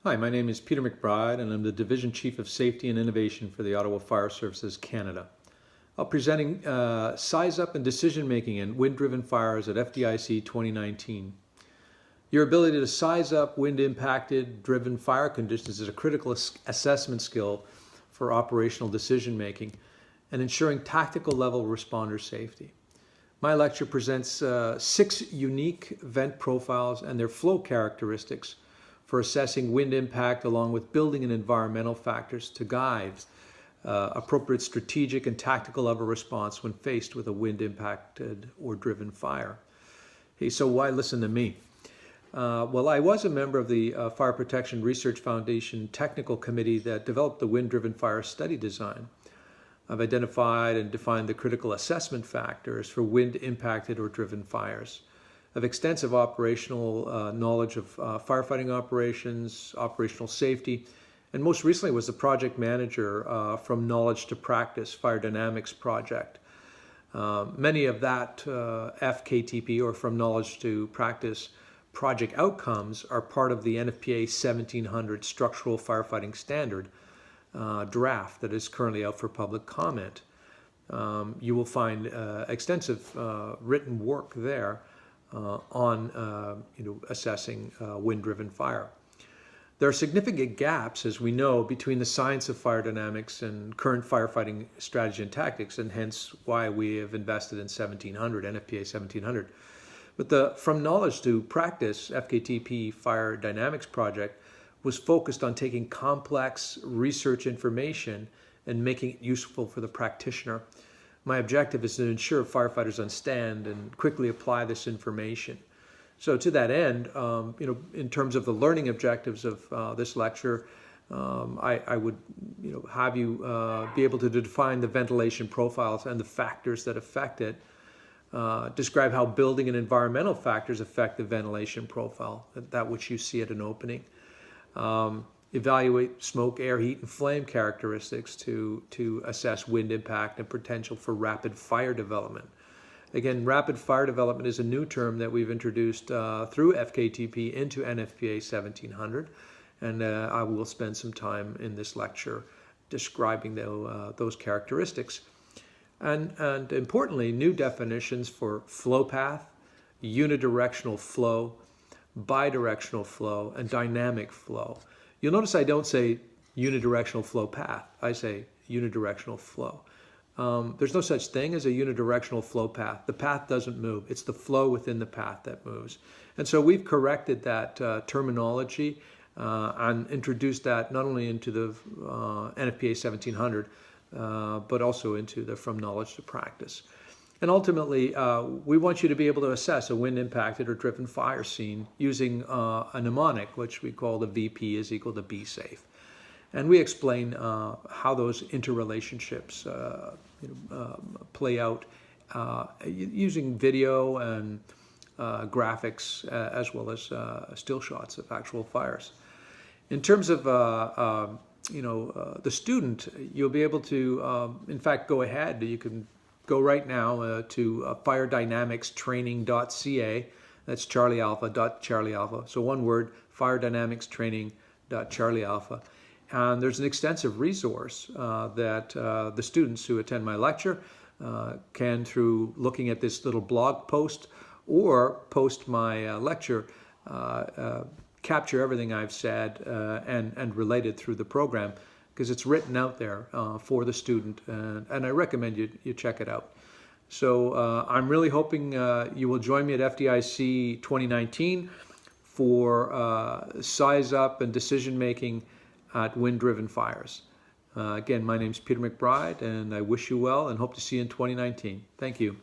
Hi, my name is Peter McBride, and I'm the Division Chief of Safety and Innovation for the Ottawa Fire Services Canada. I'll be presenting Size Up and Decision Making in Wind-Driven Fires at FDIC 2019. Your ability to size up wind-impacted driven fire conditions is a critical assessment skill for operational decision making and ensuring tactical level responder safety. My lecture presents 6 unique vent profiles and their flow characteristics for assessing wind impact, along with building and environmental factors to guide appropriate strategic and tactical level response when faced with a wind impacted or driven fire. Hey, so why listen to me? Well, I was a member of the Fire Protection Research Foundation technical committee that developed the wind-driven fire study design. I've identified and defined the critical assessment factors for wind-impacted or driven fires. I have extensive operational knowledge of firefighting operations, operational safety, and most recently was the project manager from Knowledge to Practice Fire Dynamics project. Many of that FKTP, or From Knowledge to Practice, project outcomes are part of the NFPA 1700 Structural Firefighting Standard draft that is currently out for public comment. You will find extensive written work there on assessing wind-driven fire. There are significant gaps, as we know, between the science of fire dynamics and current firefighting strategy and tactics, and hence why we have invested in NFPA 1700. But the From Knowledge to Practice FKTP Fire Dynamics project was focused on taking complex research information and making it useful for the practitioner. My objective is to ensure firefighters understand and quickly apply this information. So to that end, in terms of the learning objectives of this lecture, I would have you be able to define the ventilation profiles and the factors that affect it, describe how building and environmental factors affect the ventilation profile, that which you see at an opening. Evaluate smoke, air, heat, and flame characteristics to assess wind impact and potential for rapid fire development. Again, rapid fire development is a new term that we've introduced through FKTP into NFPA 1700, and I will spend some time in this lecture describing those characteristics. And importantly, new definitions for flow path, unidirectional flow, bidirectional flow, and dynamic flow. You'll notice I don't say unidirectional flow path, I say unidirectional flow. There's no such thing as a unidirectional flow path. The path doesn't move. It's the flow within the path that moves. And so we've corrected that terminology and introduced that not only into the NFPA 1700, but also into the From Knowledge to Practice. And ultimately, we want you to be able to assess a wind-impacted or driven fire scene using a mnemonic, which we call the VP is equal to be safe. And we explain how those interrelationships play out using video and graphics as well as still shots of actual fires. In terms of the student, you'll be able to, in fact, go ahead. You can go right now to firedynamicstraining.ca. That's Charlie Alpha, Charlie Alpha. So one word, firedynamicstraining.Charlie Alpha. And there's an extensive resource that the students who attend my lecture can, through looking at this little blog post or post my lecture, capture everything I've said and related through the program, because it's written out there for the student, and I recommend you check it out. So I'm really hoping you will join me at FDIC 2019 for size up and decision making at wind-driven fires. Again, my name's Peter McBride, and I wish you well and hope to see you in 2019. Thank you.